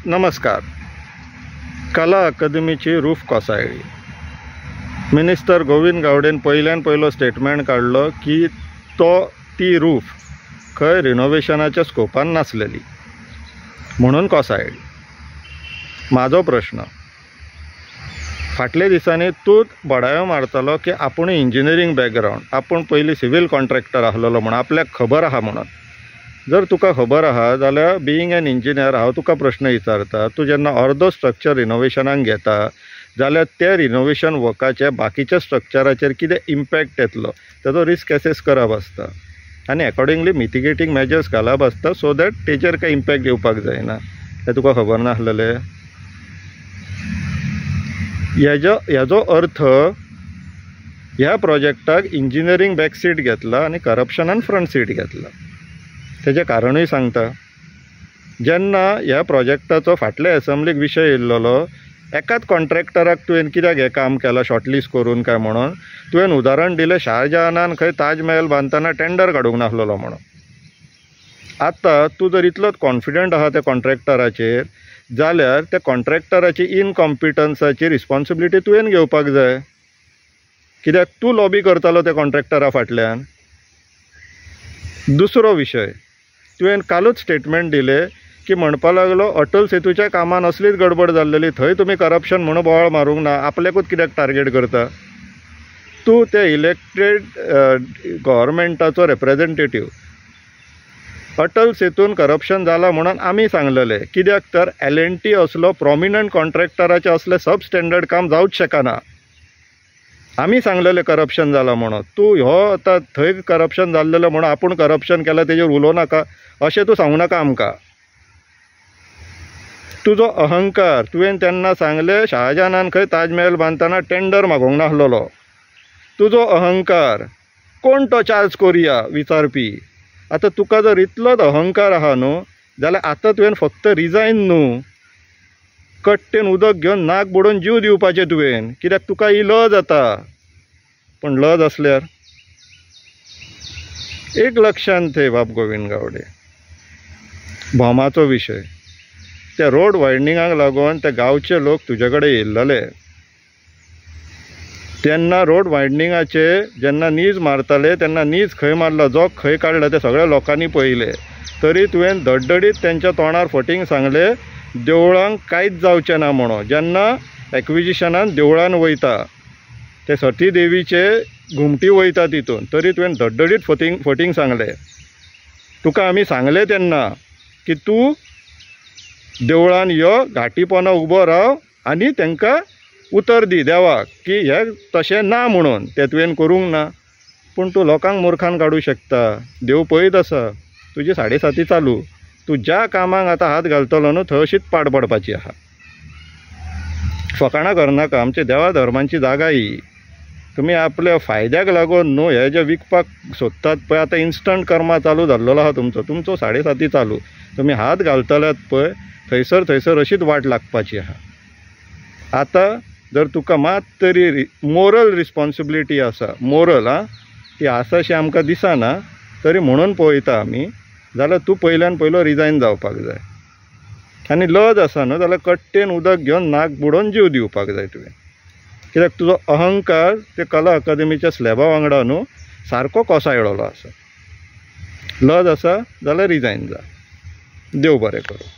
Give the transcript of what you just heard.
नमस्कार. कला अकादमीची रूफ कोसळ्ळी. मिनिस्टर गोविंद गावडेन पयलो स्टेटमेंट काढलो की ती रूफ खंय रिनोवेशनाच्या स्कोपान नासलेली म्हणून कोसळ्ळी. म्हाजो प्रश्न, फाटल्या दिसांनी तूं बडायो मारतलो की आपूण इंजिनियरींग बॅकग्रावंड, आपूण पयलीं सिवील कॉन्ट्रॅक्टर आसलेलो म्हणून आपल्याक खबर आहा म्हणून. जर तुका खबर आहा जाल्यार बिईंग एन इंजिनियर हांव तुका प्रश्न विचारता, तूं जेन्ना अर्दो स्ट्रक्चर रिनोवेशनाक घेता जाल्यार त्या रिनोवेशन वर्काचे बाकीच्या स्ट्रक्चराचेर कितें इम्पॅक्ट येतलो ताचो रिस्क एसेस करप आसता आनी अकॉर्डिंगली मिटिगेटींग मेजर्स घालप आसता सो दॅट तेजेर कांय इम्पॅक्ट येवपाक जायना. हें तुका खबर नासलेलें? हेजो अर्थ ह्या प्रोजेक्टाक इंजिनियरींग बॅक सीट घेतला आनी करप्शनान फ्रंट सीट घेतला. तेजें कारणूय सांगता. जेन्ना ह्या प्रोजेक्टाचो फाटल्या एसेंब्लीक विशय येयल्लो, एकाच कॉन्ट्रॅक्टराक तुवें कित्याक हें काम केलां शॉर्टलिस्ट करून काय म्हणून तुवें उदाहरण दिलें शाहजहानान खंय ताज महल बांदतना टेंडर काडूंक नासलेलो म्हणून. आतां तूं जर इतलोच कॉन्फिडंट आहा त्या कॉन्ट्रॅक्टराचेर जाल्यार त्या कॉन्ट्रॅक्टराची इनकॉम्पिटन्साची रिस्पॉन्सिबिलिटी तुवें घेवपाक जाय. कित्याक तूं लॉबी करतालो त्या कॉन्ट्रॅक्टरा फाटल्यान. दुसरो विशय, तुवें कालूच स्टेटमेंट दिलें की म्हणपा लागलो अटल सेतूच्या कामान असलीच गडबड जाल्लेली, थंय तुमी करप्शन म्हणून बोवाळ मारूंक ना, आपल्याकूच कित्याक टार्गेट करता. तूं त्या इलेक्टेड गव्हर्मेंटाचो रिप्रेझेंटेटीव. अटल सेतून करप्शन जालां म्हणून आमी सांगलेलें, कित्याक तर L&T असलो प्रॉमिनंट कॉन्ट्रॅक्टराचें असलें सब स्टँडर्ड काम जावंच शकना. आमी सांगलेलें करप्शन जालां म्हणून. तूं हो आतां थंय करप्शन जाल्लेलें म्हणून आपूण करप्शन केलां तेजेर उलोवं नाका अशें तूं सांगूं नाका आमकां. तुजो अहंकार, तुवें तेन्ना सांगलें शाहजहानान खंय ताज महल बांदतना टेंडर मागोवंक नासलेलो. तुजो अहंकार, कोण तो चार्ल्स कोरिया विचारपी. आतां तुका जर इतलोच अहंकार आहा न्हू जाल्यार आतां तुवें फक्त रिजायन न्हू, कट्टेन उदक घेवन नाक बुडोवन जीव दिवपाचें तुवें, कित्याक तुका ही लज जाता. पण लज आसल्यार एक लक्षांत थेय बाब गोविंद गावडे, भोमाचो विशय, त्या रोड वायडनिंगाक लागून ते गांवचे लोक तुजे कडेन येयल्ले. तेन्ना रोड वायडनिंगाचे जेन्ना नीज मारताले तेन्ना नीज खंय मारला, जो खंय काडला ते सगळ्या लोकांनी पळयले. तरी तुवें धडधडीत तेंच्या तोंडार फटींग सांगलें देवळांक कांयच जावचें ना म्हणून. जेन्ना एक्विजिशनान देवळान वयता ते सती देवीचे घुमटी वयता तितून, तरी तुवें धडधडीत फटींग सांगलें. तुका आमी सांगलें तेन्ना की तूं देवळान यो, घाटीपणां उबो राव आनी तांकां उतर दी देवाक की हें तशें ना म्हणून. तें तुवें करूंक ना. पूण तूं लोकांक मुर्खान काडूं शकता. देव पळयत आसा. तुजी 7:30 चालू. तूं ज्या कामाक आतां हात घालतलो न्हू थंय अशीच पाड पडपाची आहा. फकाणां करनाका. आमच्या देवा धर्मांची जागा ही. तुमी आपल्या फायद्याक लागून न्हू हे जे विकपाक सोदतात पळय, आतां इन्स्टंट कर्मा चालू जाल्लो आहा तुमचो 7:30 चालू. तुमी हात घालतल्यात पळय थंयसर अशीच वाट लागपाची आहा. आतां जर तुका मात तरी मोरल रिस्पॉन्सिबिलिटी आसा, मोरल ती आसा अशी आमकां दिसना, तरी म्हणून पळयता आमी, जाल्यार तूं पयल्यान पयलो रिजायन जावपाक जाय. आनी लज आसा न्हू जाल्यार कट्टेन उदक घेवन नाक बुडोवन जीव दिवपाक जाय तुवें. कित्याक तुजो अहंकार ते कला अकादमीच्या स्लॅबा वांगडा न्हू सारको कोसळ्ळलो आसा. लज आसा जाल्यार रिजायन जा. देव बरें करूं.